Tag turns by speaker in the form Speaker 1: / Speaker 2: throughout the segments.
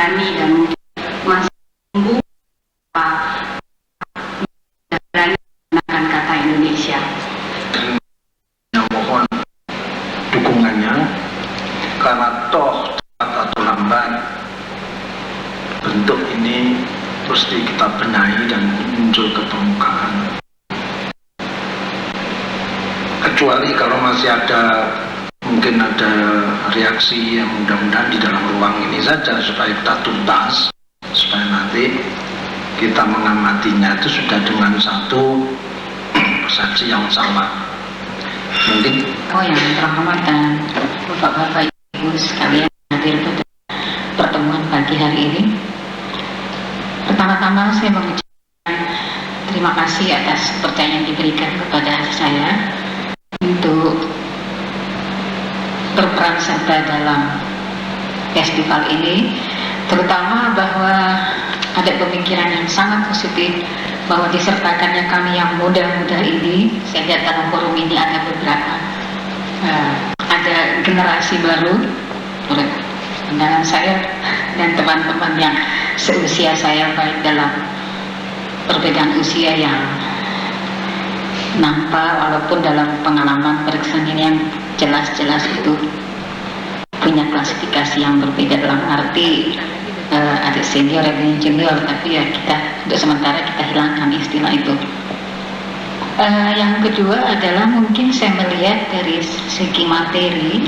Speaker 1: berani dan masih tumbuh berani menggunakan kata Indonesia.
Speaker 2: Mohon dukungannya, karena toh cepat atau lambat bentuk ini pasti kita benahi dan muncul ke permukaan. Kecuali kalau masih ada, mungkin ada reaksi yang mudah-mudahan di dalam ruang ini saja supaya kita tuntas, supaya nanti kita mengamatinya itu sudah dengan satu persepsi yang sama. Mungkin
Speaker 1: Yang terhormat dan Bapak-Bapak Ibu sekalian hadir pada pertemuan pagi hari ini. Pertama-tama saya mengucapkan terima kasih atas kepercayaan yang diberikan kepada saya untuk berperan serta dalam festival ini, terutama bahwa ada pemikiran yang sangat positif bahwa disertakannya kami yang muda-muda ini. Saya lihat dalam forum ini ada beberapa ada generasi baru, pandangan saya dan teman-teman yang seusia saya, baik dalam perbedaan usia yang nampak walaupun dalam pengalaman periksaan ini yang jelas-jelas itu punya klasifikasi yang berbeda, dalam arti ada senior dan junior, tapi ya kita untuk sementara kita hilangkan istilah itu. Yang kedua adalah mungkin saya melihat dari segi materi,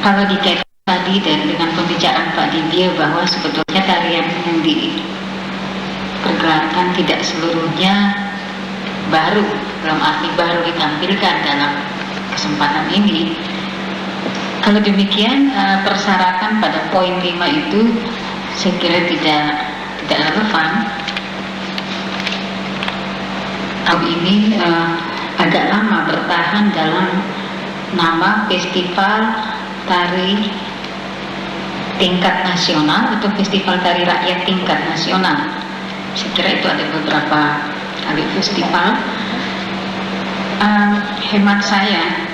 Speaker 1: kalau dikaitkan tadi dan dengan pembicaraan Pak Dibia bahwa sebetulnya tarian yang dipergelarkan tidak seluruhnya baru, dalam arti baru ditampilkan dalam kesempatan ini. Kalau demikian, persyaratan pada poin 5 itu saya kira tidak relevan. Tahun ini agak lama bertahan dalam nama Festival Tari Tingkat Nasional atau Festival Tari Rakyat Tingkat Nasional. Saya kira itu ada beberapa kali festival. Hemat saya,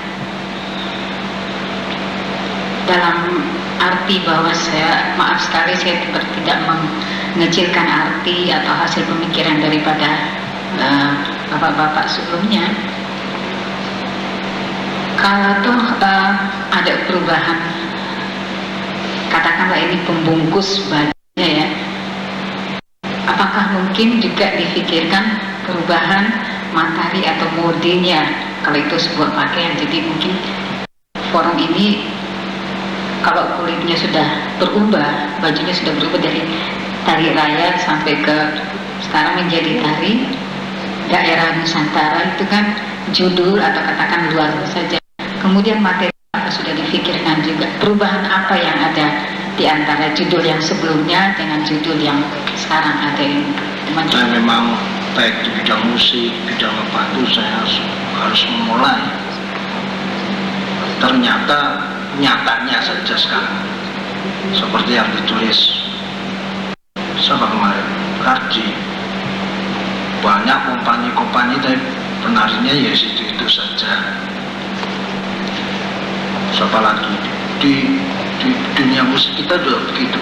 Speaker 1: dalam arti bahwa saya, maaf sekali saya tidak mengecilkan arti atau hasil pemikiran daripada bapak-bapak sebelumnya. Kalau toh ada perubahan, katakanlah ini pembungkus bajunya ya, apakah mungkin juga difikirkan perubahan materi atau modenya kalau itu sebuah pakaian? Jadi mungkin forum ini kalau kulitnya sudah berubah, bajunya sudah berubah dari tari rakyat sampai ke sekarang menjadi tari daerah Nusantara, itu kan judul atau katakan luar saja. Kemudian materi apa sudah difikirkan juga, perubahan apa yang ada di antara judul yang sebelumnya dengan judul yang sekarang ada ini.
Speaker 2: saya memang baik di bidang musik, bidang apa itu saya harus memulai. Ternyata nyatanya saja sekarang seperti yang ditulis siapa kemarin, Kardi, banyak kompani-kompani tapi penarinya ya itu saja. Siapa lagi di dunia musik kita juga begitu,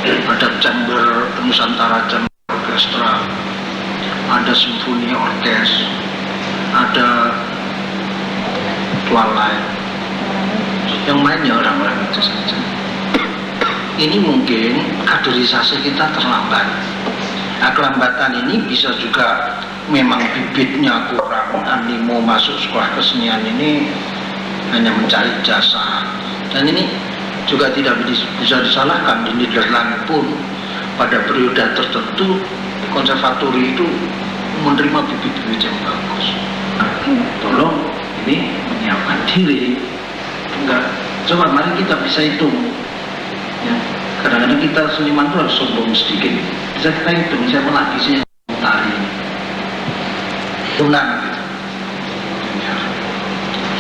Speaker 2: ada chamber Nusantara, chamber orkestra, ada simfoni orkes, ada twilight, yang mainnya orang-orang itu saja. Ini mungkin kaderisasi kita terlambat. Nah, kelambatan ini bisa juga memang bibitnya kurang, animo masuk sekolah kesenian ini hanya mencari jasa, dan ini juga tidak bisa disalahkan. Di Nederland pun pada periode tertentu konservatori itu menerima bibit-bibit yang bagus. Tolong ini menyiapkan diri. Enggak, coba mari kita bisa hitung ya. Kadang-kadang kita seniman itu harus sombong sedikit, bisa kita hitung siapa lagi sih yang tari tunang gitu ya.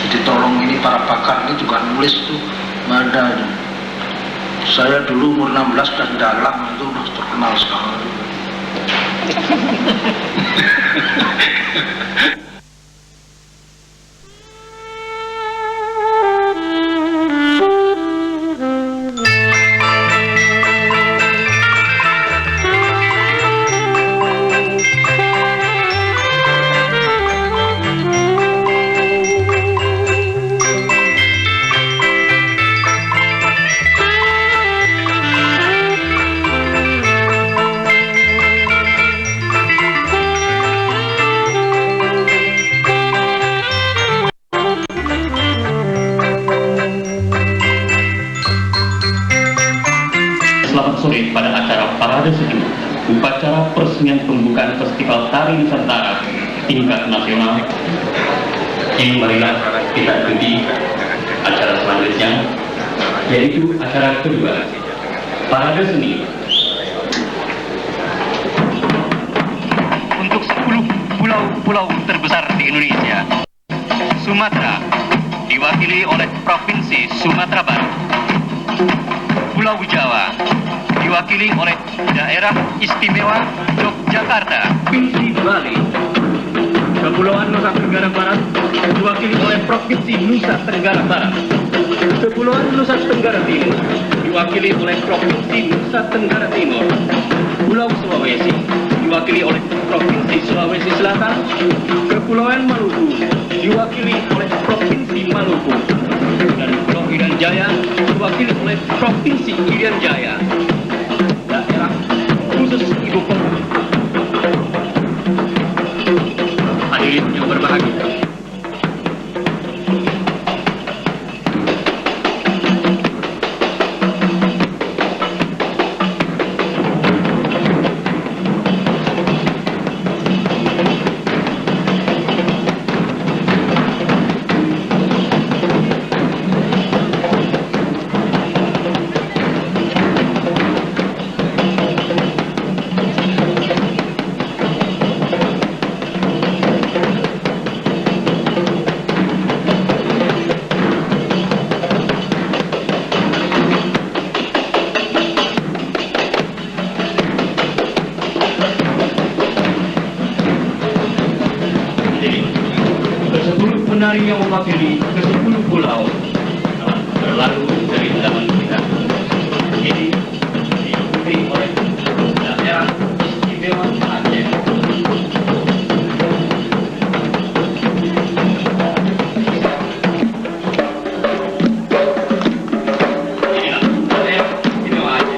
Speaker 2: Jadi tolong ini para pakar ini juga nulis tuh ada. Saya dulu umur 16 dan dalang itu udah terkenal sekali.
Speaker 3: acara Parade Seni, upacara peresmian pembukaan Festival Tari Nusantara tingkat nasional. Kini marilah kita ikuti acara selanjutnya, yaitu acara kedua, Parade Seni. Untuk 10 pulau-pulau terbesar di Indonesia, Sumatera diwakili oleh Provinsi Sumatera Barat, Pulau Jawa diwakili oleh Daerah Istimewa Yogyakarta, Provinsi Bali, Kepulauan Nusa Tenggara Barat diwakili oleh Provinsi Nusa Tenggara Barat, Kepulauan Nusa Tenggara Timur diwakili oleh Provinsi Nusa Tenggara Timur, Pulau Sulawesi diwakili oleh Provinsi Sulawesi Selatan, Kepulauan Maluku diwakili oleh Provinsi Maluku, dan Pulau Irian Jaya diwakili oleh Provinsi Irian Jaya. Daerah khusus Ibu Kota. Hadirin yang berbahagia, penari yang mewakili ke-10 pulau telah berlalu dari zaman kita. Ini diikuti oleh Daerah Istimewa Aceh. Inilah Daerah Istimewa Aceh.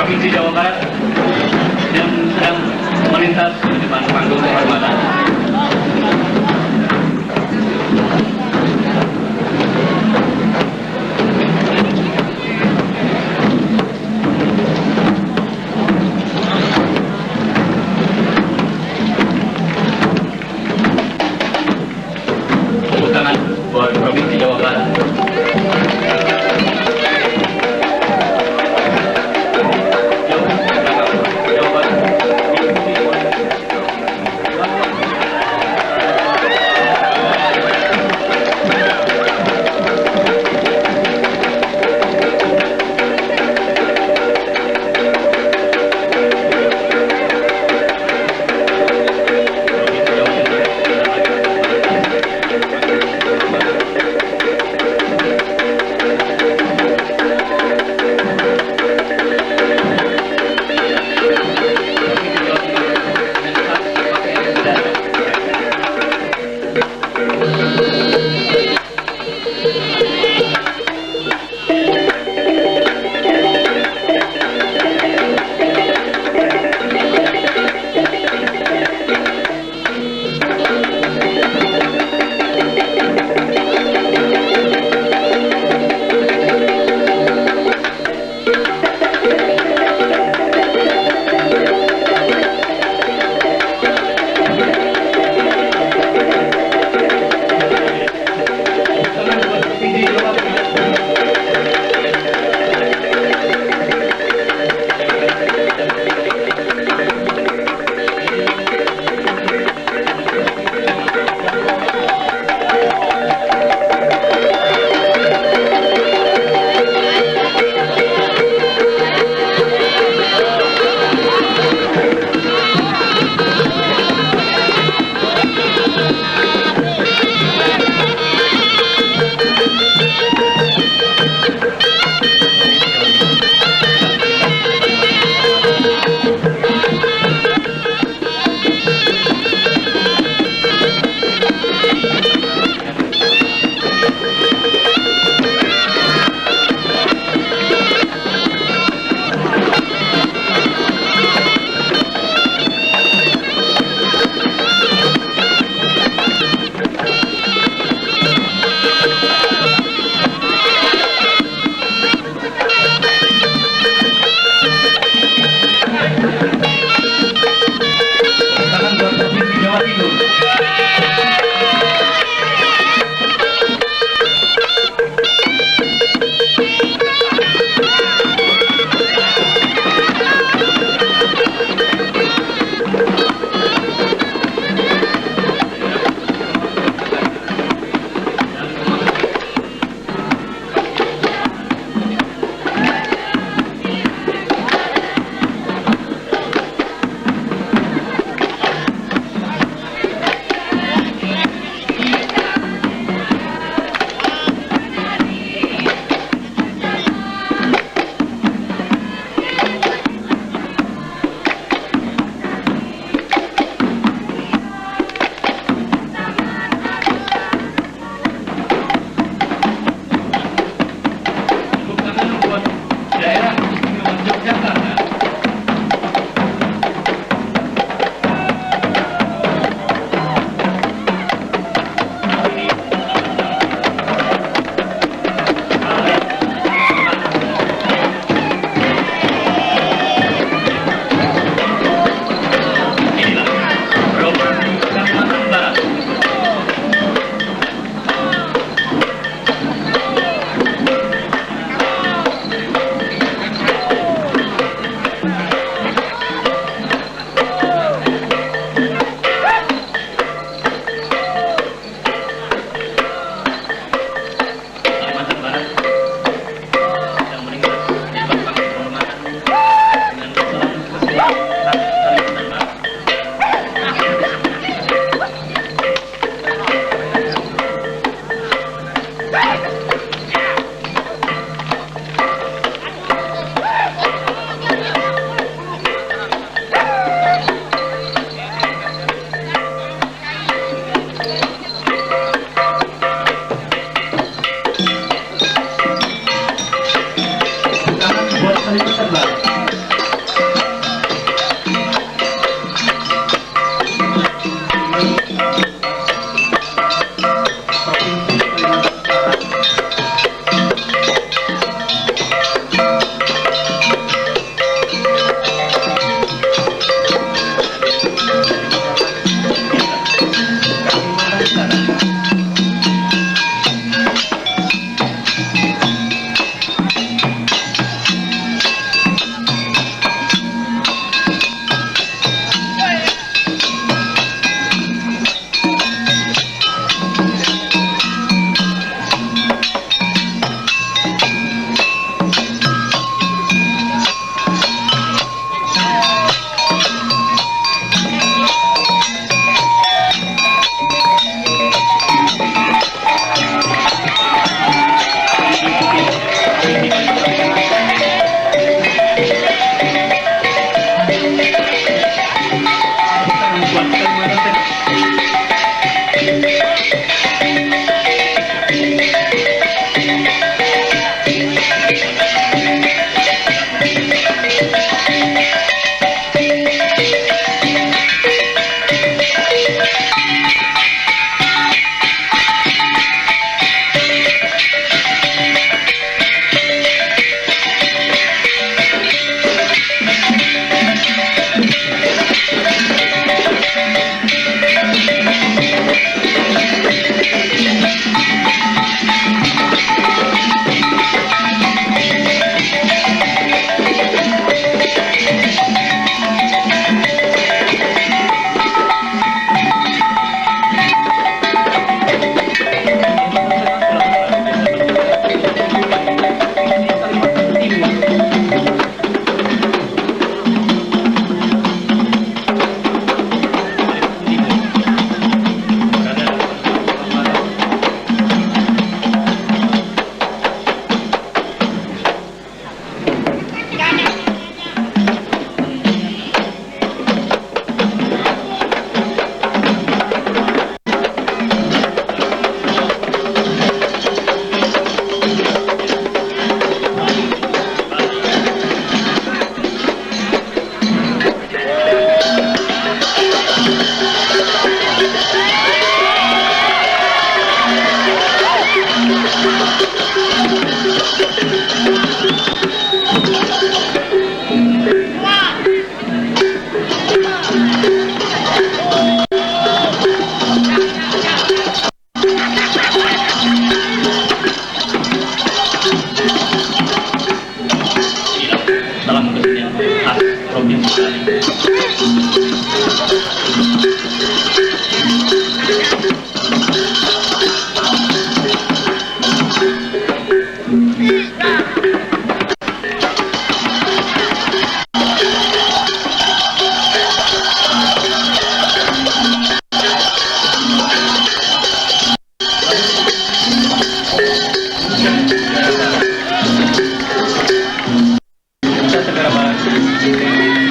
Speaker 3: Provinsi Jawa Barat yang sedang melintas di depan panggung kehormatan. Tepuk tangan buat Provinsi Jawa Barat. Jawa Barat.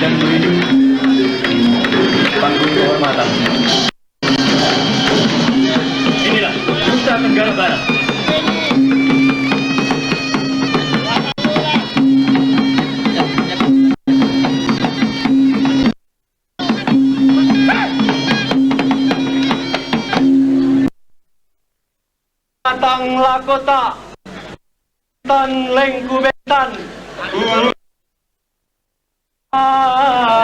Speaker 4: dan menuju panggung kehormatan. Inilah Nusa Tenggara Barat. Matang Lakota Tan Lengkubetan Arab.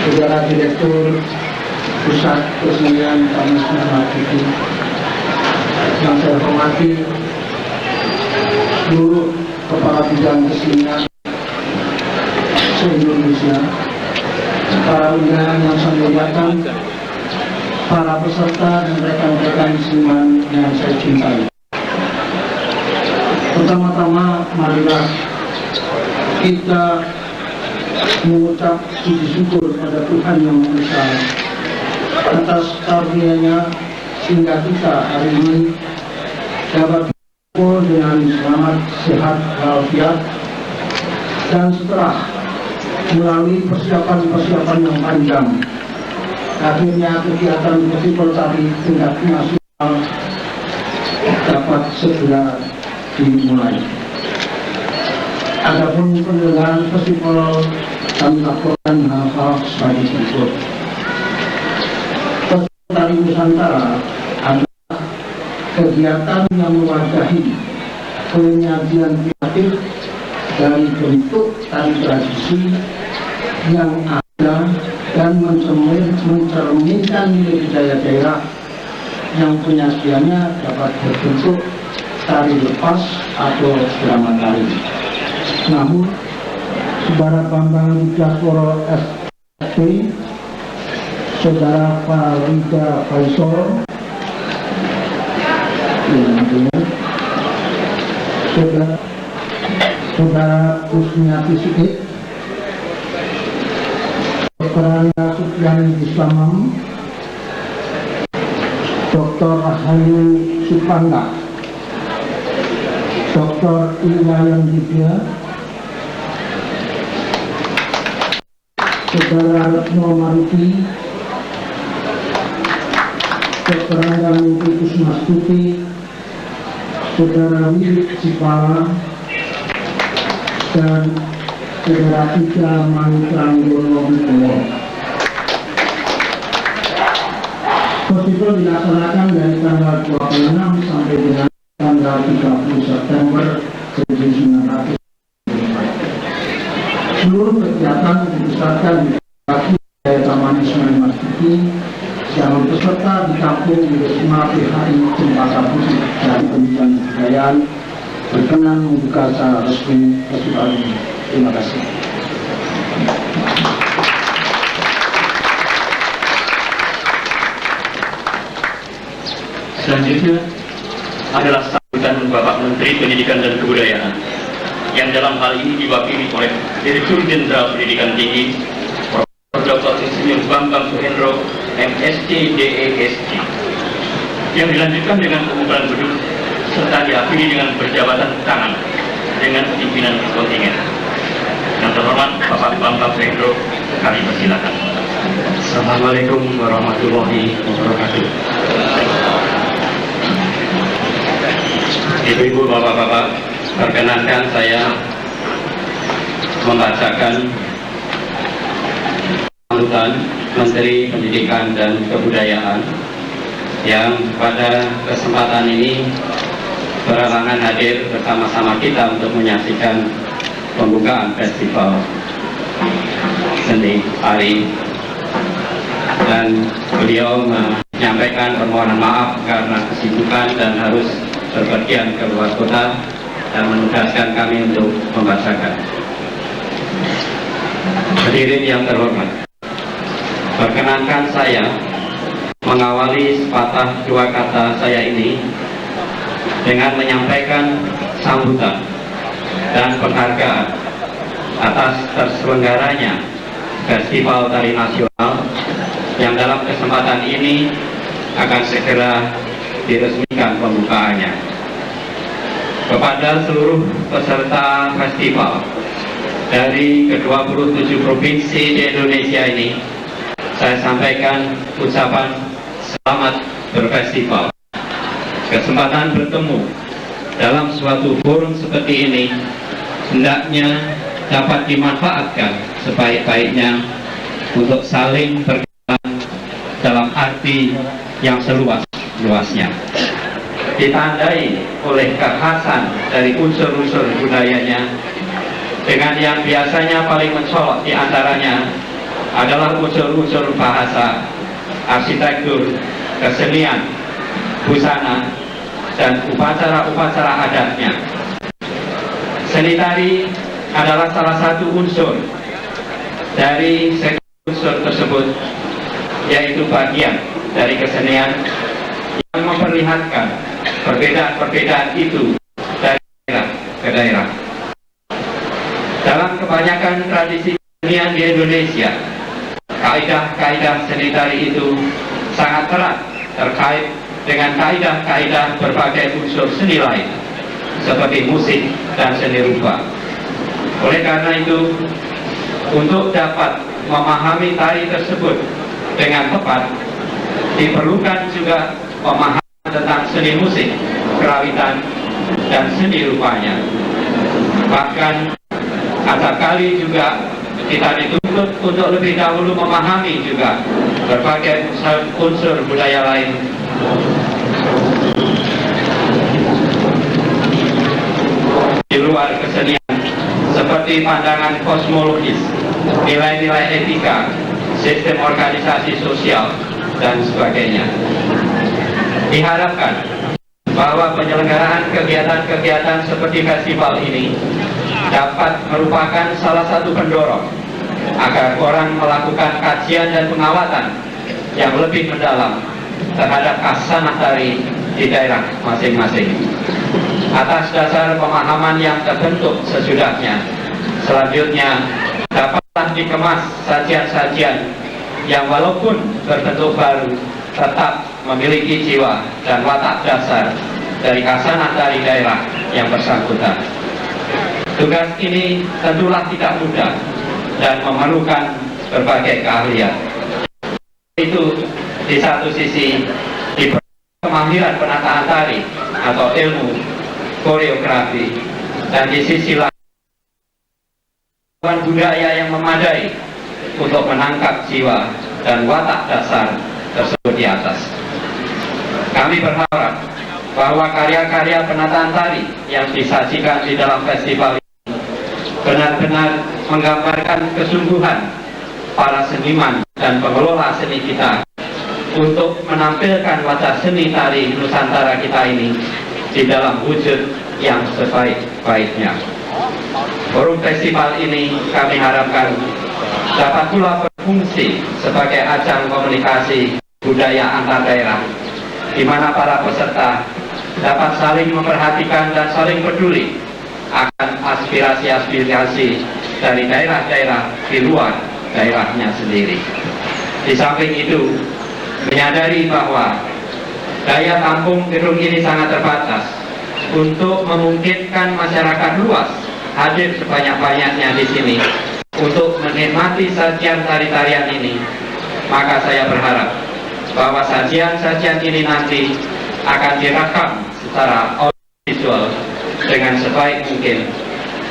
Speaker 5: Saudara Direktur Pusat Kesenian Taman Smart TV, yang saya hormati seluruh kepala bidang kesenian se-Indonesia, para undangan yang saya muliakan, para peserta dan rekan-rekan seniman yang saya cintai. Pertama-tama, marilah kita mengucap puji syukur pada Tuhan Yang Maha Esa atas karunia-Nya sehingga kita hari ini dapat berkumpul dengan selamat, sehat, walafiat, dan setelah melalui persiapan-persiapan yang panjang, akhirnya kegiatan festival tari tingkat nasional dapat segera dimulai. Adapun penyelenggaraan festival kami laporkan hal-hal sebagai berikut. Festival Tari Nusantara adalah kegiatan yang mewadahi penyajian kreatif dari bentuk tari tradisi yang ada dan mencerminkan nilai budaya daerah yang penyajiannya dapat berbentuk tari lepas atau drama tari. Namun, Saudara Bambang Wijasporo SP, Saudara Farida Faisal, Saudara Kusmiati Sigit, Dr. Sufiani Islamam, Dr. Rahayu Supanda, Dr. Iwayan Dibya, Saudara Retno Maruti, Dr. Anggamiti Kusmastuti, Saudara Wiwit Cipala, dan Saudara Tika Mantranggono Wibowo. Festival dilaksanakan dari tanggal 26 sampai dengan tanggal 30 September 1995. Seluruh kegiatan dipusatkan di Taman Ismail Marzuki, yang peserta ditampung di Wisma PHI Cempaka Putih dari Kementerian Kebudayaan berkenan membuka secara resmi festival ini. Terima kasih.
Speaker 3: Selanjutnya adalah sambutan Bapak Menteri Pendidikan dan Kebudayaan yang dalam hal ini diwakili oleh Direktur Jenderal Pendidikan Tinggi Prof. Dr. Insinyur Bambang Suhendro, MSc DESC, yang dilanjutkan dengan pembukaan gedung serta diakhiri dengan berjabatan tangan dengan pimpinan kontingen. Yang terhormat Bapak Bambang Suhendro, kami persilakan.
Speaker 4: Assalamualaikum warahmatullahi wabarakatuh.
Speaker 3: Ibu-ibu, bapak-bapak, perkenankan saya membacakan sambutan Menteri Pendidikan dan Kebudayaan yang pada kesempatan ini berhalangan hadir bersama-sama kita untuk menyaksikan pembukaan festival seni tari, dan beliau menyampaikan permohonan maaf karena kesibukan dan harus berpergian ke luar kota dan menugaskan kami untuk membacakan. Hadirin yang terhormat, perkenankan saya mengawali sepatah dua kata saya ini dengan menyampaikan sambutan dan penghargaan atas terselenggaranya Festival Tari Nasional yang dalam kesempatan ini akan segera diresmikan pembukaannya. Kepada seluruh peserta festival dari ke-27 provinsi di Indonesia ini, saya sampaikan ucapan selamat berfestival. Kesempatan bertemu dalam suatu forum seperti ini hendaknya dapat dimanfaatkan sebaik-baiknya untuk saling berkenalan dalam arti yang seluas-luasnya, ditandai oleh kekhasan dari unsur-unsur budayanya
Speaker 6: dengan yang biasanya paling mencolok di antaranya adalah unsur-unsur bahasa, arsitektur, kesenian, busana, dan upacara-upacara adatnya. Seni tari adalah salah satu unsur dari unsur tersebut, yaitu bagian dari kesenian yang memperlihatkan perbedaan-perbedaan itu dari daerah ke daerah. Dalam kebanyakan tradisi kesenian di Indonesia, kaidah-kaidah seni tari itu sangat erat terkait dengan kaidah-kaidah berbagai unsur seni lain, seperti musik dan seni rupa. Oleh karena itu, untuk dapat memahami tari tersebut dengan tepat, diperlukan juga pemahaman tentang seni musik, kerawitan, dan seni rupanya. Bahkan, acapkali juga kita dituntut untuk lebih dahulu memahami juga berbagai unsur budaya lain di luar kesenian, seperti pandangan kosmologis, nilai-nilai etika, sistem organisasi sosial, dan sebagainya. Diharapkan bahwa penyelenggaraan kegiatan-kegiatan seperti festival ini dapat merupakan salah satu pendorong agar orang melakukan kajian dan pengamatan yang lebih mendalam terhadap khasanah tari di daerah masing-masing. Atas dasar pemahaman yang terbentuk sesudahnya, selanjutnya dapatlah dikemas sajian-sajian yang walaupun berbentuk baru tetap memiliki jiwa dan watak dasar dari khasanah tari daerah yang bersangkutan. Tugas ini tentulah tidak mudah dan memerlukan berbagai keahlian. Itu di satu sisi diperlukan kemahiran penataan tari atau ilmu koreografi, dan di sisi lain budaya yang memadai untuk menangkap jiwa dan watak dasar tersebut di atas. Kami berharap bahwa karya-karya penataan tari yang disajikan di dalam festival ini benar-benar menggambarkan kesungguhan para seniman dan pengelola seni kita untuk menampilkan wajah seni tari Nusantara kita ini di dalam wujud yang sebaik-baiknya. Forum festival ini kami harapkan dapat pula berfungsi sebagai ajang komunikasi budaya antar daerah, di mana para peserta dapat saling memperhatikan dan saling peduli akan aspirasi-aspirasi dari daerah-daerah di luar daerahnya sendiri. Di samping itu, menyadari bahwa daya tampung gedung ini sangat terbatas untuk memungkinkan masyarakat luas hadir sebanyak-banyaknya di sini untuk menikmati sajian tari-tarian ini, maka saya berharap bahwa sajian-sajian ini nanti akan direkam secara audiovisual dengan sebaik mungkin,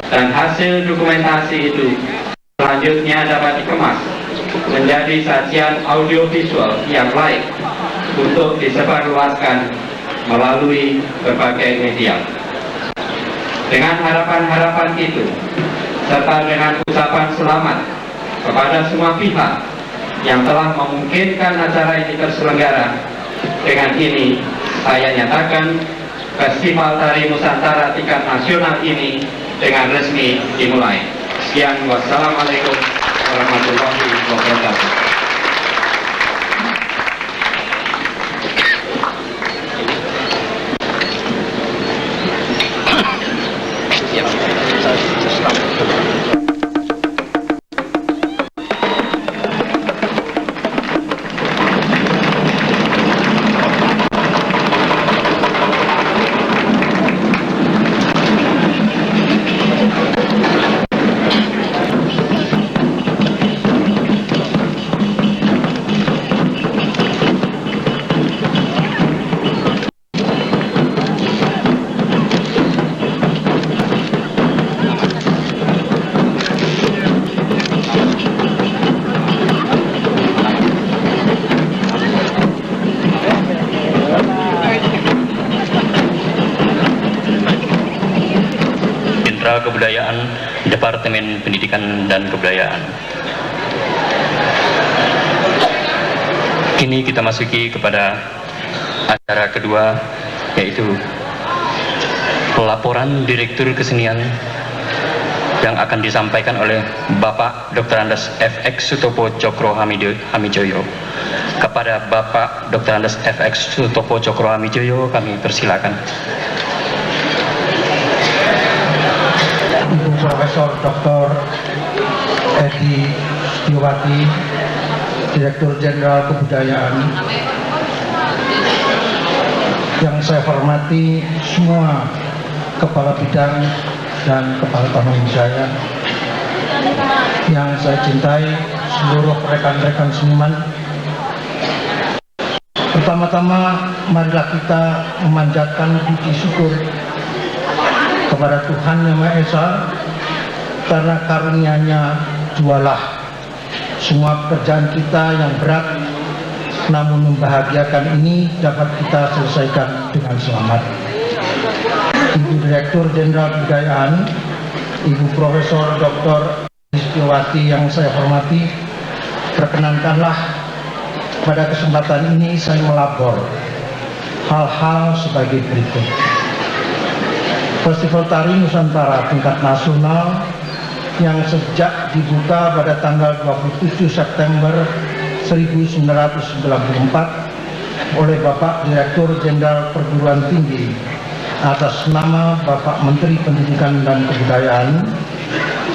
Speaker 6: dan hasil dokumentasi itu selanjutnya dapat dikemas menjadi sajian audiovisual yang layak untuk disebarluaskan melalui berbagai media. Dengan harapan-harapan itu, serta dengan ucapan selamat kepada semua pihak yang telah memungkinkan acara ini terselenggara, dengan ini saya nyatakan Festival Tari Nusantara tingkat nasional ini dengan resmi dimulai. Sekian, wassalamualaikum warahmatullahi wabarakatuh.
Speaker 3: Kebudayaan Departemen Pendidikan dan Kebudayaan. Kini kita masuki kepada acara kedua, yaitu laporan Direktur Kesenian yang akan disampaikan oleh Bapak Dr. Andes FX Sutopo Cokro Hamijoyo. Kepada Bapak Dr. Andes FX Sutopo Cokro Hamijoyo kami persilakan.
Speaker 5: Ibu Profesor Dr. Edi Setiawati, Direktur Jenderal Kebudayaan, yang saya hormati semua kepala bidang dan kepala tamu saya, yang saya cintai seluruh rekan-rekan seniman. Pertama-tama marilah kita memanjatkan puji syukur kepada Tuhan Yang Maha Esa, karena karunia-Nya jualah semua pekerjaan kita yang berat namun membahagiakan ini dapat kita selesaikan dengan selamat. Ibu Direktur Jenderal Kebudayaan, Ibu Profesor Dr. Setiawati yang saya hormati, perkenankanlah pada kesempatan ini saya melapor hal-hal sebagai berikut. Festival Tari Nusantara tingkat nasional yang sejak dibuka pada tanggal 27 September 1994 oleh Bapak Direktur Jenderal Perguruan Tinggi atas nama Bapak Menteri Pendidikan dan Kebudayaan,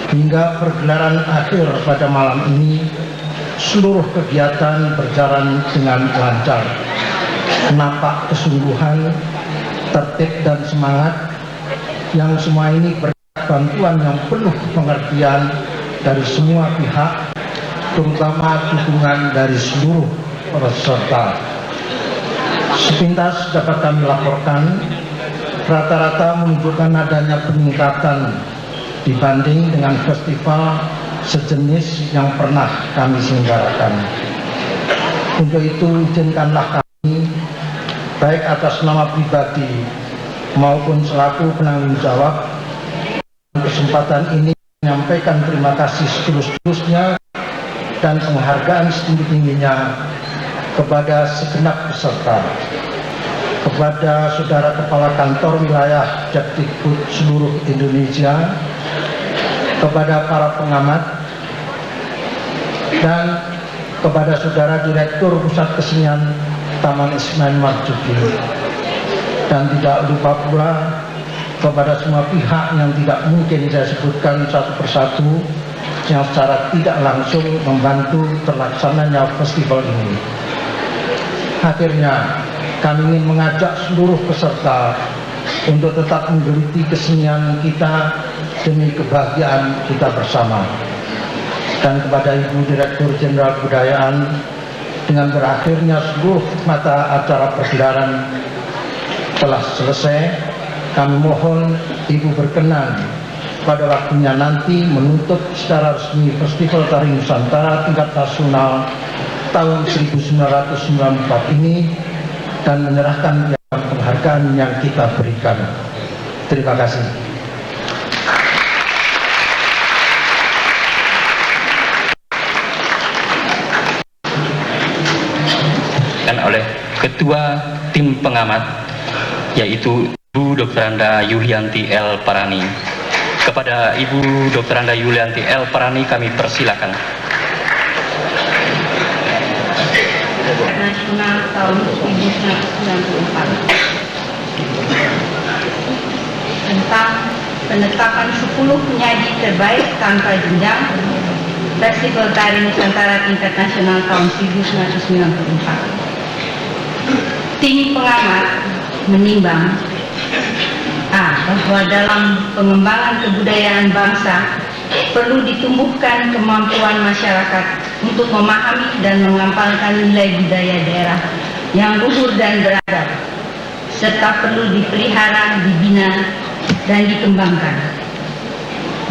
Speaker 5: hingga pergelaran akhir pada malam ini, seluruh kegiatan berjalan dengan lancar. Nampak kesungguhan, tertib dan semangat, yang semua ini berkat bantuan yang penuh pengertian dari semua pihak, terutama dukungan dari seluruh peserta. Sepintas dapat kami laporkan, rata-rata menunjukkan adanya peningkatan dibanding dengan festival sejenis yang pernah kami selenggarakan. Untuk itu izinkanlah kami, baik atas nama pribadi maupun selaku penanggung jawab, kesempatan ini menyampaikan terima kasih setulus-tulusnya dan penghargaan setinggi-tingginya kepada segenap peserta, kepada saudara kepala kantor wilayah Jakdikbud seluruh Indonesia, kepada para pengamat, dan kepada saudara Direktur Pusat Kesenian Taman Ismail Marzuki, dan tidak lupa pula kepada semua pihak yang tidak mungkin saya sebutkan satu persatu, yang secara tidak langsung membantu terlaksananya festival ini. Akhirnya kami ingin mengajak seluruh peserta untuk tetap menggeluti kesenian kita demi kebahagiaan kita bersama. Dan kepada Ibu Direktur Jenderal Kebudayaan, dengan berakhirnya seluruh mata acara pergelaran telah selesai, kami mohon Ibu berkenan pada waktunya nanti menutup secara resmi Festival Tari Nusantara tingkat nasional tahun 1994 ini dan menyerahkan piagam penghargaan yang kita berikan. Terima kasih.
Speaker 3: Oleh Ketua Tim Pengamat, yaitu Ibu Dr. Anda Yulianti L. Parani. Kepada Ibu Dr. Anda Yulianti L. Parani kami persilakan.
Speaker 7: Nasional tahun 1994 tentang penetapan 10 penyaji terbaik tanpa jenjang Festival Tari Nusantara tingkat nasional tahun 1994. Tim pengamat menimbang bahwa dalam pengembangan kebudayaan bangsa perlu ditumbuhkan kemampuan masyarakat untuk memahami dan mengamalkan nilai budaya daerah yang luhur dan beradab, serta perlu dipelihara, dibina, dan dikembangkan.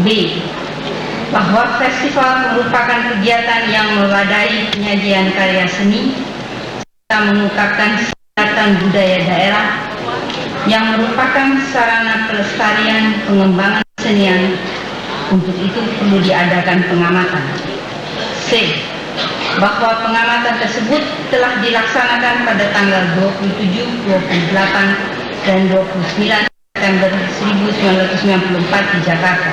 Speaker 7: B. Bahwa festival merupakan kegiatan yang mewadai penyajian karya seni serta mengungkapkan kegiatan budaya daerah yang merupakan sarana pelestarian pengembangan kesenian Untuk itu perlu diadakan pengamatan. C. Bahwa pengamatan tersebut telah dilaksanakan pada tanggal 27, 28, dan 29 September 1994 di Jakarta.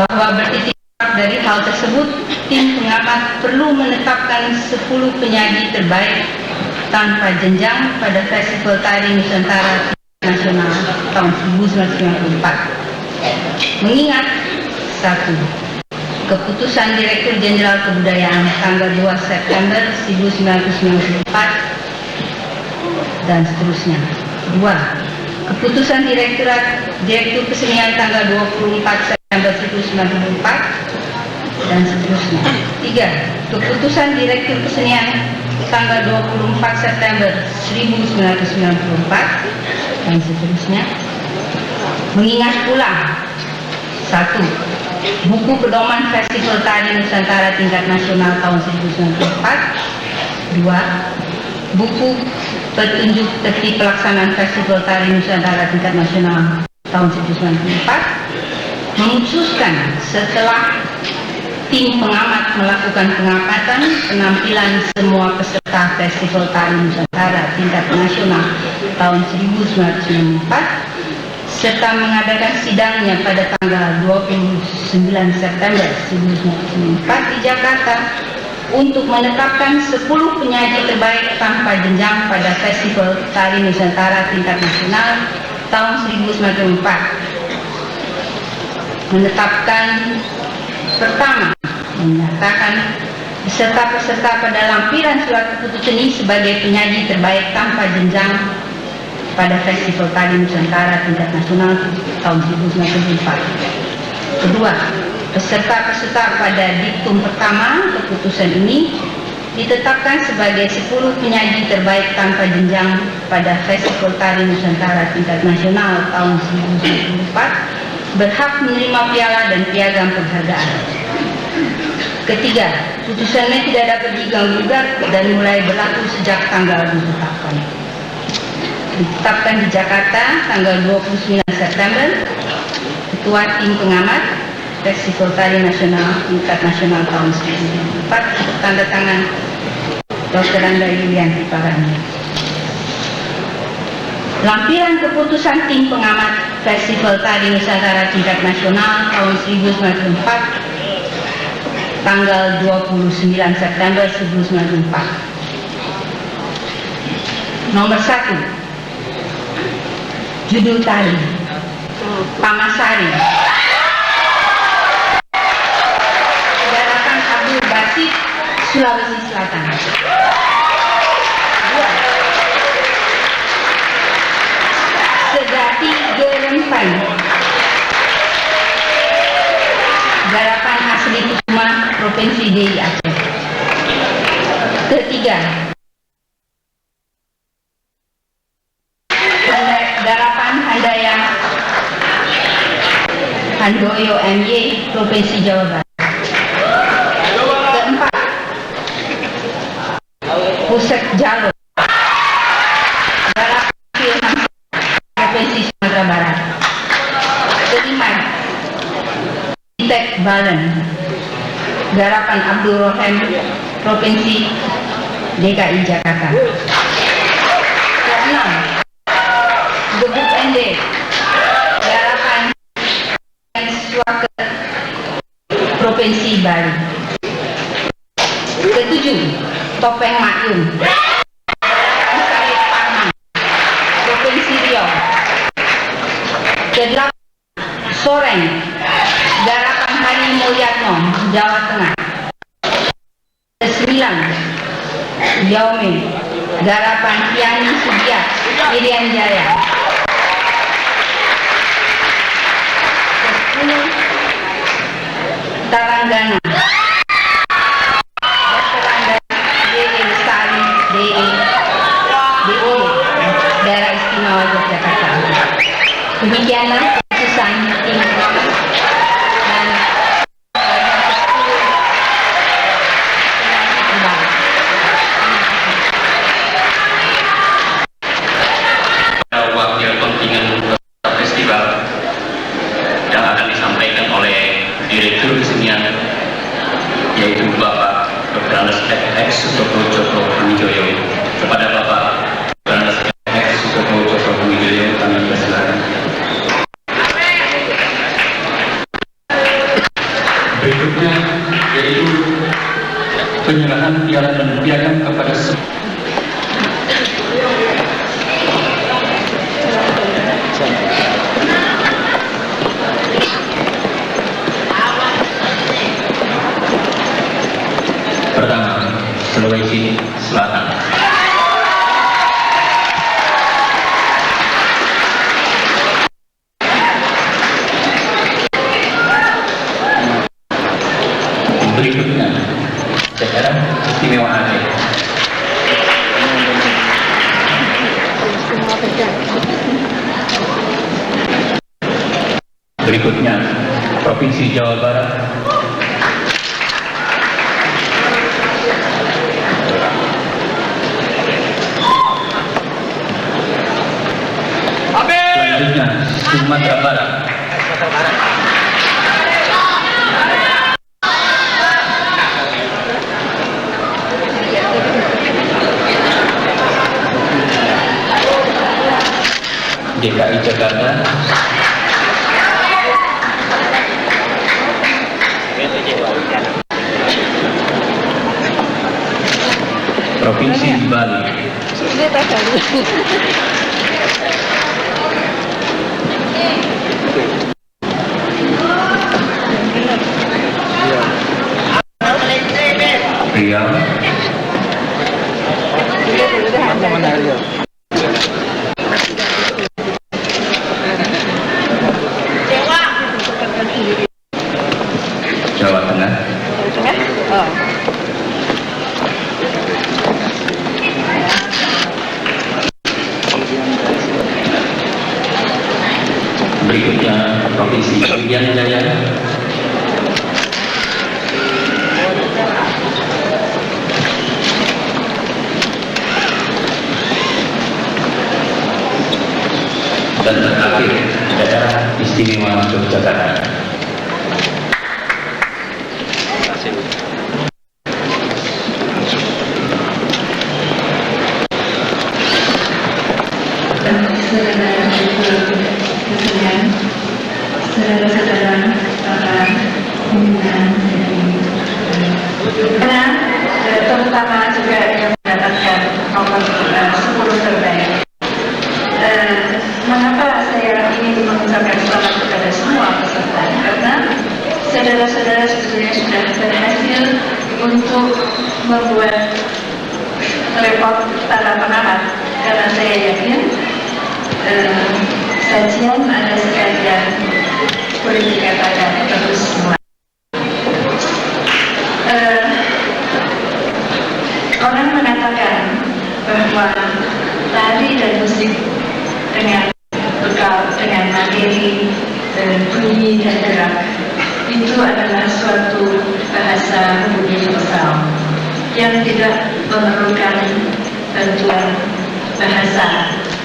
Speaker 7: Bahwa bertitik dari hal tersebut, tim pengamat perlu menetapkan 10 penyaji terbaik tanpa jenjang pada Festival Tari Nusantara Nasional tahun 1994. Mengingat 1. Keputusan Direktur Jenderal Kebudayaan tanggal 2 September 1994 dan seterusnya. 2. Keputusan Direktur Kesenian tanggal 24 September 1994 dan seterusnya. 3. Keputusan Direktur Kesenian tanggal 24 September 1994 dan seterusnya. Mengingat pula 1. Buku Pedoman Festival Tari Nusantara tingkat nasional tahun 1994. 2. Buku Petunjuk Tertib Pelaksanaan Festival Tari Nusantara tingkat nasional tahun 1994 memutuskan setelah tim pengamat melakukan pengamatan penampilan semua peserta Festival Tari Nusantara tingkat nasional tahun 1994 serta mengadakan sidangnya pada tanggal 29 September 1994 di Jakarta untuk menetapkan 10 penyaji terbaik tanpa jenjang pada Festival Tari Nusantara tingkat nasional tahun 1994. Menetapkan pertama, menyatakan peserta-peserta pada lampiran surat keputusan ini sebagai penyaji terbaik tanpa jenjang pada Festival Tari Nusantara tingkat nasional tahun 1994. Kedua, peserta-peserta pada diktum pertama keputusan ini ditetapkan sebagai 10 penyaji terbaik tanpa jenjang pada Festival Tari Nusantara tingkat nasional tahun 1994 berhak menerima piala dan piagam penghargaan. Ketiga, putusannya tidak dapat diganggu-gugat dan mulai berlaku sejak tanggal ditetapkan. Ditetapkan di Jakarta tanggal 29 September, Ketua Tim Pengamat Festival Tari Nasional tingkat nasional tahun 1994, tanda tangan Dr. Anda Yulianti Parani. Lampiran keputusan Tim Pengamat Festival Tari Nusantara tingkat nasional tahun 1994, tanggal 29 September 1994. Nomor 1. Judul tari Pamasari, Garapan Abdul Basit, Sulawesi Selatan. 2. Sedati Gerempan, Garapan asli Kusuma, Provinsi DI Aceh. Ketiga, Garapan Handayang Handoyo MY, Provinsi Jawa Barat. Keempat, Pusat Jalur, Garapan Filham, Provinsi Sumatera Barat. Kelima, Itek Balen, Garapan Abdul Rohem, Provinsi DKI Jakarta. Keenam, Gebuk Ende, Garapan Suaka, Provinsi Bali. Ketujuh, Topeng Makyum, Sarip Parman, Provinsi Riau. Kedelapan, Soreng, Garapan Hari Mulyatno, Jawa Tengah. Kesembilan, Yaume, Garapan Yani Subiat, Irian Jaya. Ke-10, Talanggana, Dr. Anda D.E. Lestari, D.E. Daerah Istimewa Yogyakarta. Demikianlah keputusan tim pengamat dan
Speaker 3: wakil kontingen festival yang akan disampaikan
Speaker 4: Berikutnya yaitu penyerahan piala dan piagam kepada pertama Sulawesi Selatan. Berikutnya daerah istimewa Aceh. Berikutnya Provinsi Jawa Barat. Selanjutnya Sumatera Barat. DKI Jakarta. Provinsi Bali. Riau. Jawa Tengah. Berikutnya Provinsi Irian Jaya. Dan terakhir daerah istimewa Yogyakarta.
Speaker 8: Saudara-saudara para pimpinan terutama juga yang mendapatkan nomor 10 terbaik. Mengapa saya ingin mengucapkan selamat kepada semua peserta? Karena saudara-saudara sebetulnya sudah berhasil untuk membuat repot para pengamat, karena saya yakin sajian ada sekalian boleh dikatakan bagus semua. Orang mengatakan bahwa tari dan musik dengan bekal, dengan materi, bunyi dan gerak itu adalah suatu bahasa universal yang tidak memerlukan bantuan bahasa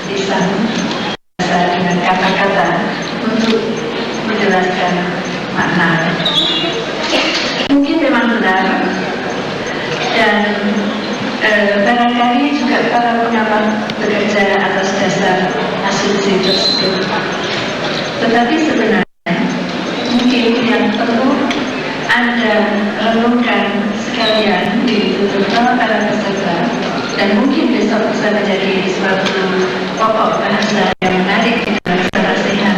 Speaker 8: lisan, bahasa dengan kata-kata untuk menjelaskan makna. Mungkin memang benar, dan barangkali juga para pengamat bekerja atas dasar asumsi tersebut. Tetapi sebenarnya mungkin yang perlu Anda renungkan sekalian di beberapa para peserta, dan mungkin besok bisa menjadi suatu pokok bahasa yang menarik di dalam keserasian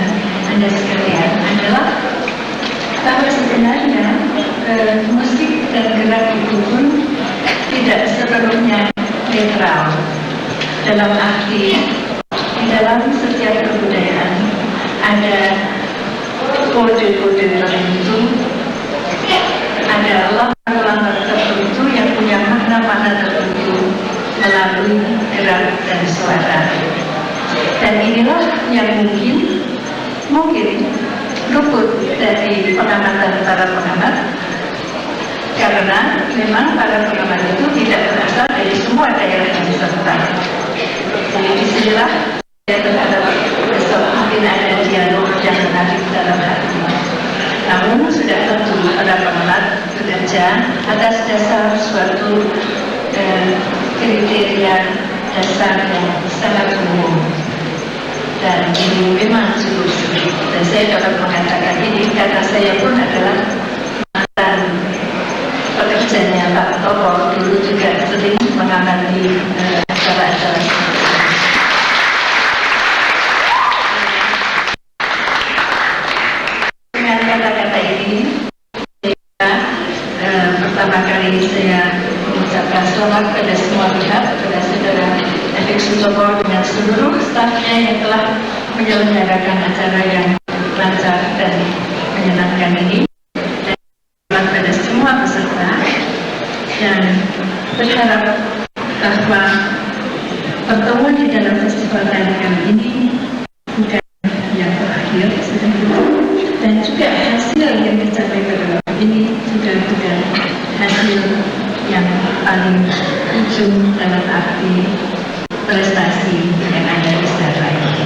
Speaker 8: Anda sekalian, adalah bahwa sebenarnya musik dan gerak itu pun tidak sepenuhnya netral, dalam arti di dalam setiap kebudayaan ada kode-kode tertentu, ada lambang-lambang tertentu yang punya makna-makna tertentu melalui gerak dan suara. Dan inilah yang mungkin luput dari pengamatan para pengamat, karena memang para pengamat itu tidak berasal dari semua daerah yang diserta. Jadi disinilah saya berharap besok mungkin ada dialog yang menarik dalam hal ini. Namun sudah tentu para pengamat bekerja atas dasar suatu kriteria dasar yang sangat umum, dan ini memang cukup sulit. Dan saya dapat mengatakan ini karena saya pun adalah mantan kembali saya mengucapkan selamat kepada semua pihak, kepada saudara Efek Sutopo dengan seluruh stafnya yang telah menyelenggarakan acara yang lancar dan menyenangkan ini. Dan selamat kepada semua peserta dan berharap bahwa pertemuan di dalam festival tari kali ini bukan yang terakhir dan juga hasil yang dicapai pada waktu ini juga bukan hasil yang paling ujung dalam arti prestasi yang ada di sejarah ini.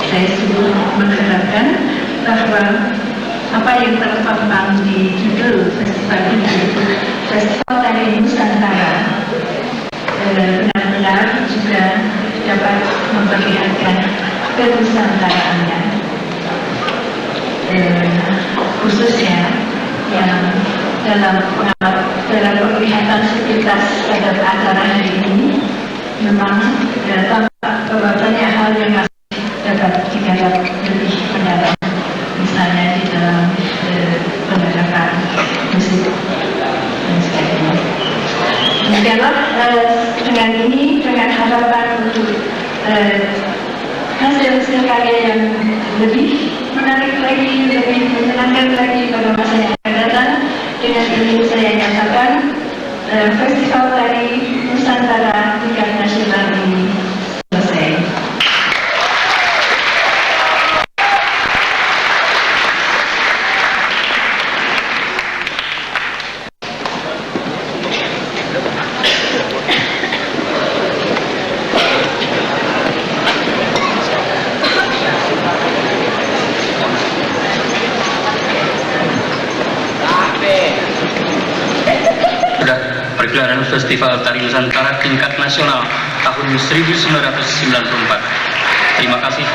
Speaker 8: Saya sungguh mengharapkan bahwa apa yang terpampang di judul festival ini, Festival Tari Nusantara, benar-benar juga dapat memperlihatkan kenusantaraannya, khususnya yang dalam penglihatan sepintas pada acara hari ini memang tampak bahwa banyak hal yang masih dapat digarap lebih mendalam, misalnya di dalam penerapan musik dan sebagainya. Demikianlah dengan ini, dengan harapan untuk hasil karya yang lebih menarik lagi, lebih menyenangkan lagi pada masa yang akan datang. Dengan ini saya nyatakan Festival Tari Nusantara tingkat nasional ini selesai.
Speaker 3: Pergelaran Festival Tari Nusantara tingkat nasional tahun 1994. Terima kasih,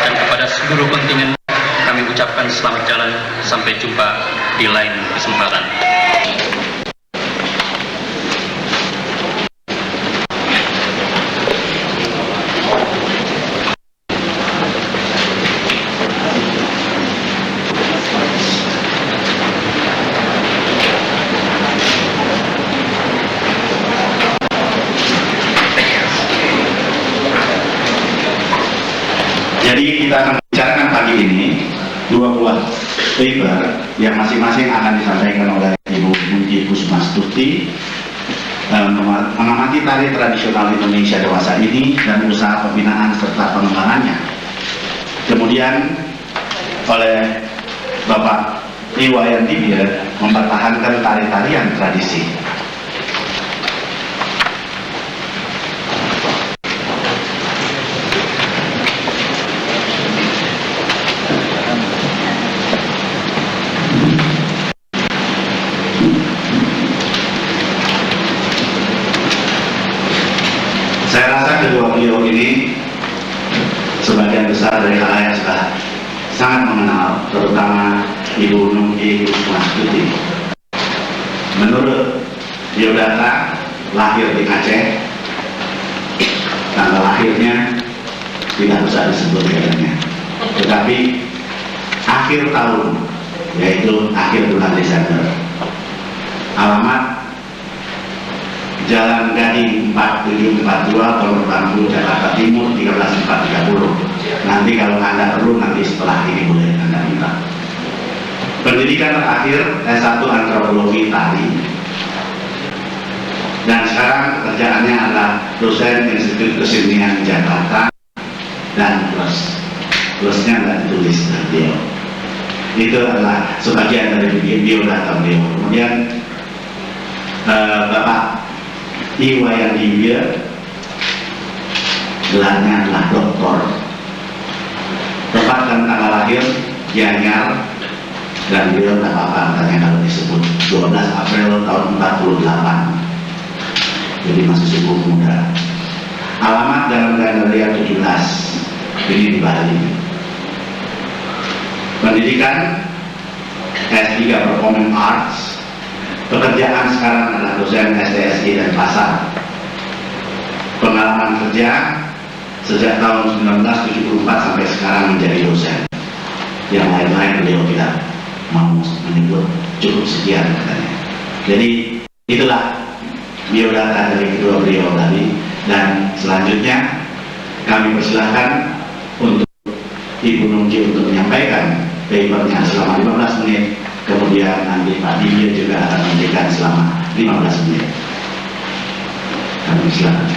Speaker 3: dan kepada seluruh kontingen kami ucapkan selamat jalan, sampai jumpa di lain kesempatan.
Speaker 9: Jadi kita akan bicarakan pagi ini dua buah paper yang masing-masing akan disampaikan oleh Ibu Munji Kusmastuti, mengamati tari tradisional Indonesia dewasa ini dan usaha pembinaan serta pengembangannya. Kemudian oleh Bapak Iwayan Dibia mempertahankan tari-tarian tradisi. Saya rasa kedua beliau ini sebagian besar dari halayak sudah sangat mengenal, terutama Ibu Munji Kusmastuti. Menurut biodata, lahir di Aceh, tanggal lahirnya tidak usah disebut kayaknya, tetapi akhir tahun, yaitu akhir bulan Desember. Alamat Jalan Gading 4742, Pondok Bambu, Jakarta Timur 13430. Nanti kalau Anda perlu, nanti setelah ini boleh Anda minta. Pendidikan terakhir S1 Antropologi Tari, dan sekarang pekerjaannya adalah dosen Institut Kesenian Jakarta, dan plusnya nggak ditulis beliau. Itu adalah sebagian dari biodata beliau. Kemudian Bapak Iwayan Dibia, gelarnya adalah doktor. Tepat dan tanggal lahir Gianyar, dan beliau tidak apa-apa katanya kalau disebut 12 April tahun 48. Jadi masih cukup muda. Alamat dalam Gandaria 17, ini di Bali. Pendidikan S3 Performing Arts. Pekerjaan sekarang adalah dosen STSI dan pasar. Pengalaman kerja sejak tahun 1974 sampai sekarang menjadi dosen. Yang lain-lain beliau tidak mau menyebut, cukup sekian katanya. Jadi Itulah biodata dari kedua beliau tadi, dan selanjutnya kami persilahkan untuk Ibu Nungki untuk menyampaikan papernya selama 15 menit, kemudian nanti Pak Dibia juga akan memberikan selama 15 menit. Kami silakan.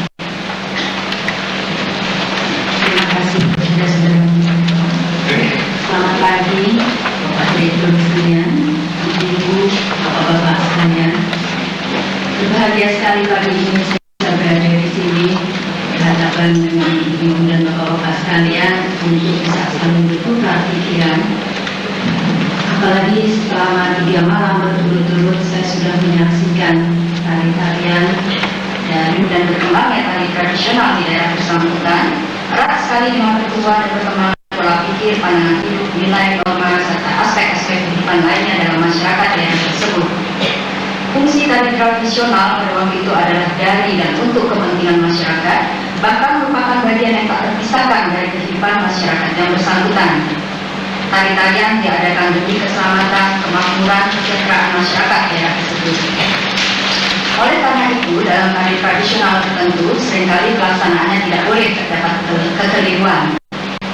Speaker 10: Terima kasih saudara-saudara. Selamat pagi Bapak Direktur sekalian, Ibu, Bapak-bapak sekalian. Berbahagia sekali pagi ini saya bisa berada di sini berhadapan dengan Ibu dan Bapak-bapak sekalian untuk bisa saling bertukar pikiran. Apalagi selama 3 malam berturut-turut saya sudah menyaksikan tari-tarian dan berkembangnya tari tradisional di daerah bersangkutan. Erat sekali dengan pertumbuhan dan perkembangan pola pikir, pandangan hidup, nilai, norma, serta aspek-aspek kehidupan lainnya dalam masyarakat daerah tersebut. Fungsi tari tradisional pada waktu itu adalah dari dan untuk kepentingan masyarakat, bahkan merupakan bagian yang tak terpisahkan dari kehidupan masyarakat yang bersangkutan. Tari-tarian diadakan demi keselamatan, kemakmuran, kesejahteraan masyarakat daerah tersebut. Oleh karena itu, dalam tari tradisional tertentu, seringkali pelaksanaannya tidak boleh terdapat kekeliruan.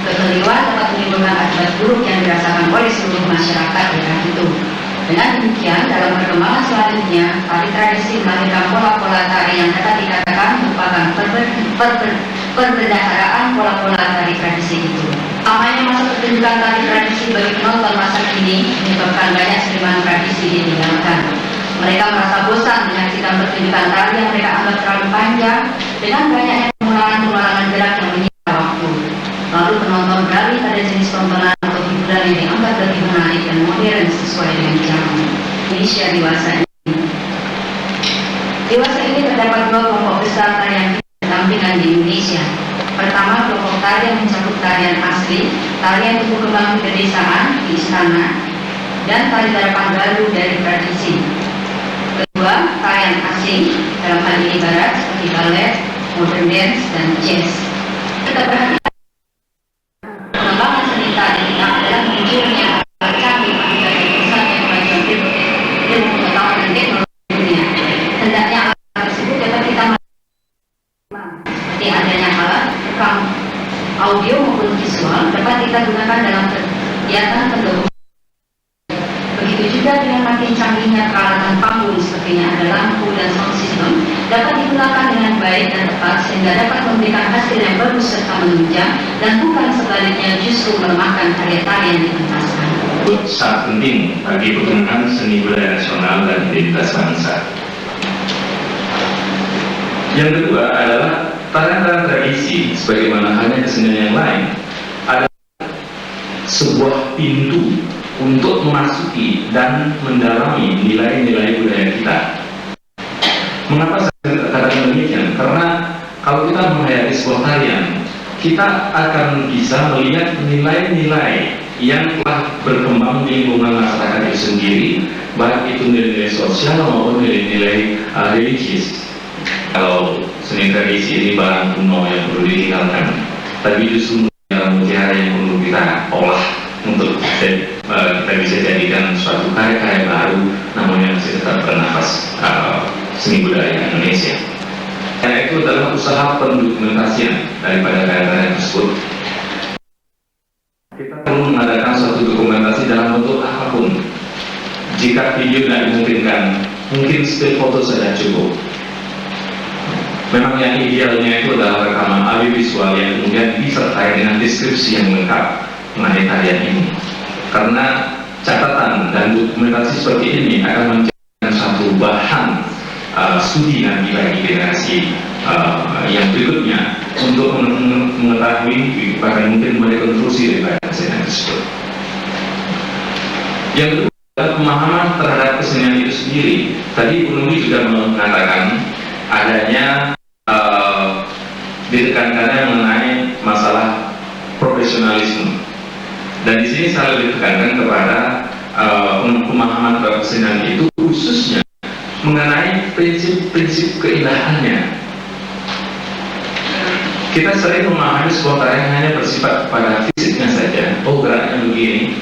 Speaker 10: Kekeliruan dapat menimbulkan akibat buruk yang dirasakan oleh seluruh masyarakat daerah itu. Dengan demikian, dalam perkembangan selanjutnya, tari tradisi melahirkan pola-pola tari yang dapat dikatakan merupakan perbendaharaan pola-pola tari tradisi itu. Lamanya masa pertunjukan tari tradisi bagi penonton masa kini menyebabkan banyak seniman tradisi ditinggalkan. Mereka merasa bosan menyaksikan pertunjukan tari yang mereka anggap terlalu panjang dengan banyaknya pengulangan gerak yang menyita waktu. Lalu penonton beralih pada jenis tontonan atau hiburan yang dianggap lebih menarik dan modern sesuai dengan zaman. Indonesia dewasa ini. Dewasa ini terdapat 2 kelompok besar tarian pendampingan di Indonesia. Pertama, kelompok tari yang mencakup tarian asli, tarian tumbuh kembang di pedesaan, di istana, dan tari garapan baru dari tradisi. Kedua, tarian asing, dalam hal ini barat seperti ballet, modern dance, dan jazz. Kita perhatikan pengembangan seni tari adalah munculnya alat canggih akibat pusatnya kemajuan ilmu pengetahuan dan teknologi dunia. Hendaknya alat tersebut dapat kita seperti adanya alat rekam audio maupun visual dapat kita gunakan dalam kegiatan pendokumentasian. Begitu juga dengan makin canggihnya peralatan panggung sepertinya ada lampu dan sound system dapat digunakan dengan baik dan tepat sehingga dapat memberikan hasil yang bagus serta menunjang dan bukan sebaliknya justru melemahkan karya-karya yang dipentaskan.
Speaker 4: Sangat penting bagi perkembangan seni budaya nasional dan identitas bangsa. Yang kedua adalah tarian-tarian tradisi sebagaimana halnya kesenian yang lain adalah sebuah pintu untuk memasuki dan mendalami nilai-nilai budaya kita. Mengapa saya katakan demikian? Karena kalau kita menghayati sebuah tarian, kita akan bisa melihat nilai-nilai yang telah berkembang di lingkungan masyarakat itu sendiri, baik itu nilai-nilai sosial maupun nilai-nilai religius. Kalau seni tradisi ini barang kuno yang perlu ditinggalkan, tapi justru mutiara yang perlu kita olah untuk kita bisa jadikan suatu karya-karya baru, namun yang masih tetap bernafas seni budaya Indonesia. Karena itu adalah usaha pendokumentasian daripada karya-karya tersebut. Kita perlu mengadakan suatu dokumentasi dalam bentuk apapun. Jika video tidak dimungkinkan, mungkin still foto saja cukup. Memang yang idealnya itu adalah rekaman audio visual yang kemudian disertai dengan deskripsi yang lengkap mengenai tarian ini. Karena catatan dan dokumentasi seperti ini akan menjadikan satu bahan studi nanti bagi generasi yang berikutnya untuk mengetahui bahkan mungkin merekonstruksi daripada kesenian tersebut. Yang kedua adalah pemahaman terhadap kesenian itu sendiri. Tadi Bu Nungki juga mengatakan adanya ditekankannya mengenai masalah profesionalisme, dan di sini saya lebih tekankan kepada pemahaman terhadap kesenian itu khususnya mengenai prinsip-prinsip keindahannya. Kita sering memahami sebuah tarian hanya bersifat pada fisiknya saja. Oh, geraknya begini,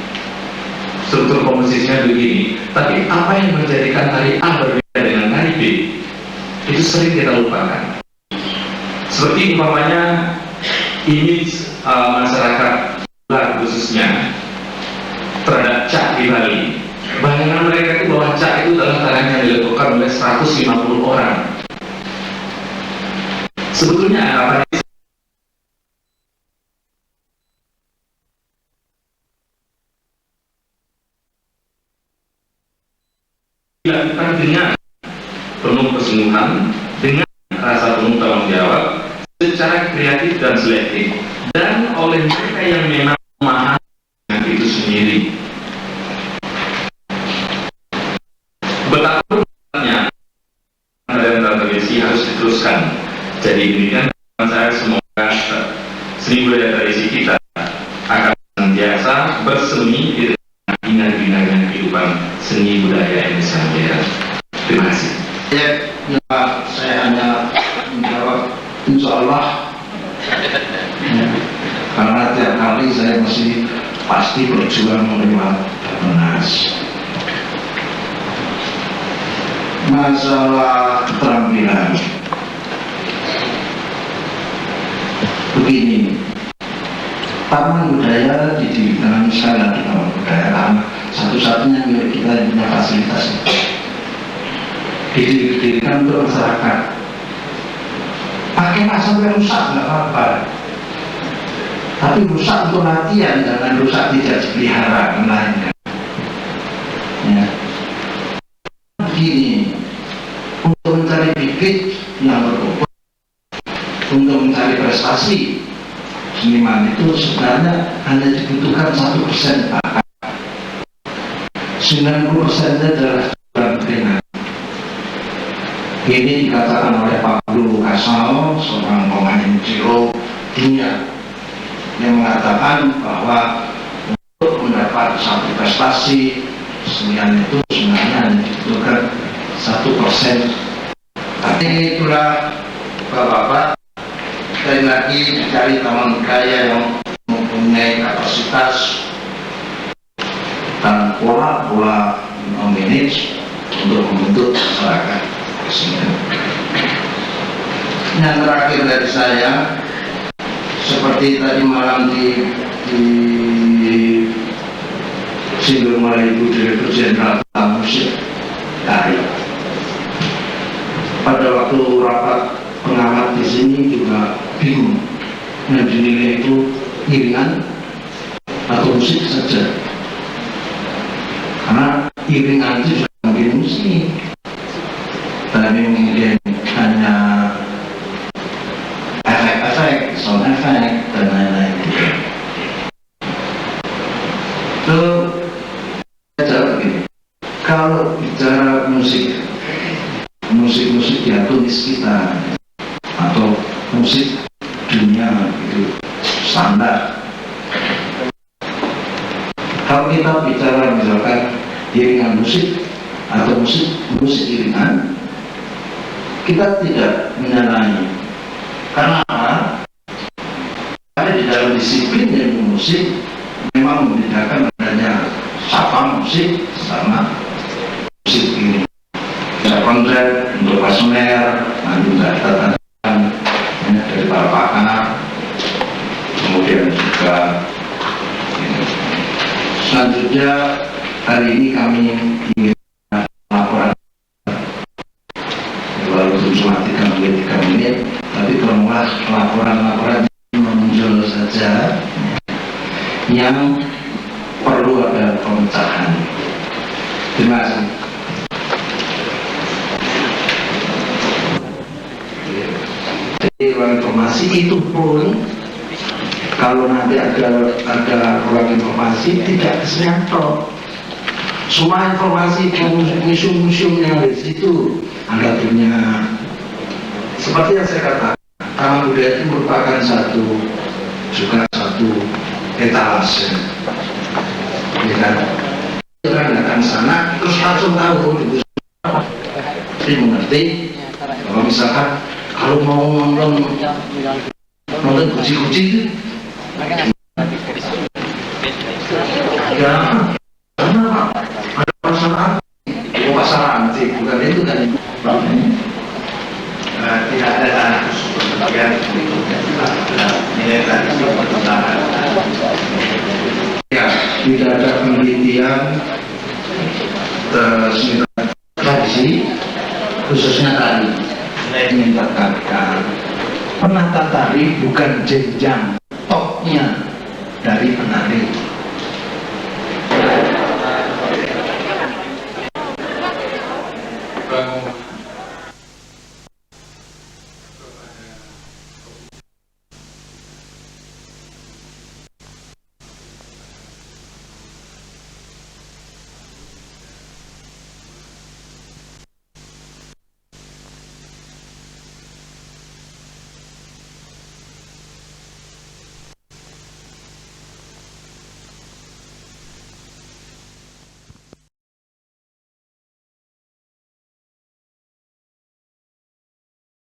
Speaker 4: struktur komposisinya begini. Tapi apa yang menjadikan tari A berbeda dengan tari B sering kita lupakan. Seperti umpamanya image masyarakat khususnya terhadap cak di Bali. Bayangan mereka itu bahwa cak itu adalah tangan yang dilakukan oleh 150 orang. Sebetulnya apa dilakukan dengan penuh kesungguhan, dengan rasa penuh tanggung jawab, secara kreatif dan selektif, dan oleh mereka yang memang memahami itu sendiri. Betapa pentingnya dan tradisi harus diteruskan. Jadi demikian saya semoga seni budaya tradisi kita akan senantiasa bersemi di tengah bina-binanya kehidupan seni budaya Indonesia modern. Terima kasih.
Speaker 2: Saya hanya menjawab insya Allah, karena tiap kali saya masih pasti berjuang lewat Bapenas. Masalah keterampilan begini, Taman Budaya didirikan sekarang di Taman Budaya karena satu-satunya milik kita yang punya fasilitas itu. Didirikan untuk masyarakat. Pakai sampai rusak nggak apa-apa, tapi rusak untuk latihan, jangan rusak tidak dipelihara lainnya. Ya. Begini, untuk mencari bibit yang berbobot, untuk mencari prestasi seniman itu sebenarnya hanya dibutuhkan 1% bakat. 90% adalah keterampilan. Ini dikatakan oleh Pablo Casal, seorang pemain cello dunia, yang mengatakan bahwa untuk mendapat satu prestasi kesenian itu sebenarnya dibutuhkan 1%. Tapi itulah Bapak-bapak, sekali lagi mencari taman budaya yang mempunyai kapasitas dan pola-pola manage untuk membentuk masyarakat. Yang terakhir dari saya, seperti tadi malam disinggung oleh Ibu Direktur Jenderal Musik Tari. Pada waktu rapat pengamat di sini juga bingung yang dinilai itu iringan atau musik saja, karena iringan itu sudah mungkin musik. Tapi mungkin hanya efek-efek, sound effect, dan lain-lain. So, saya jawab begini, kalau bicara musik diatomis kita atau musik dunia itu standar. Kalau kita bicara misalkan iringan musik atau musik iringan, kita tidak menyalahi, karena ada di dalam disiplin ilmu musik memang membedakan adanya sapa musik sama musik ini. Ada konsep untuk pasoner, nanti datang dari para pakar, kemudian juga selanjutnya hari ini kami ingin laporan. Walaupun cuma 3 menit, tapi tolonglah laporan-laporan muncul saja yang perlu ada pemecahan. Terima kasih. Jadi ruang informasi itu pun kalau nanti ada ruang informasi tidak kesenyatok. Semua informasi museum-museum yang ada di situ Anda punya. Seperti yang saya katakan, Taman Budaya itu merupakan satu etalase. Ya kan? Orang datang sana terus langsung tahu jadi mengerti kalau misalkan kalau mau nonton kucing-kucing itu ya ada pasaran sih, bukan itu kan.
Speaker 9: tidak ada tanah khusus kemudian nilai tradisi pertentangan. Ya, tidak ada penelitian tradisi khususnya tari. Saya ingin tekankan, penata tari bukan jenjang topnya dari penari.
Speaker 11: Bang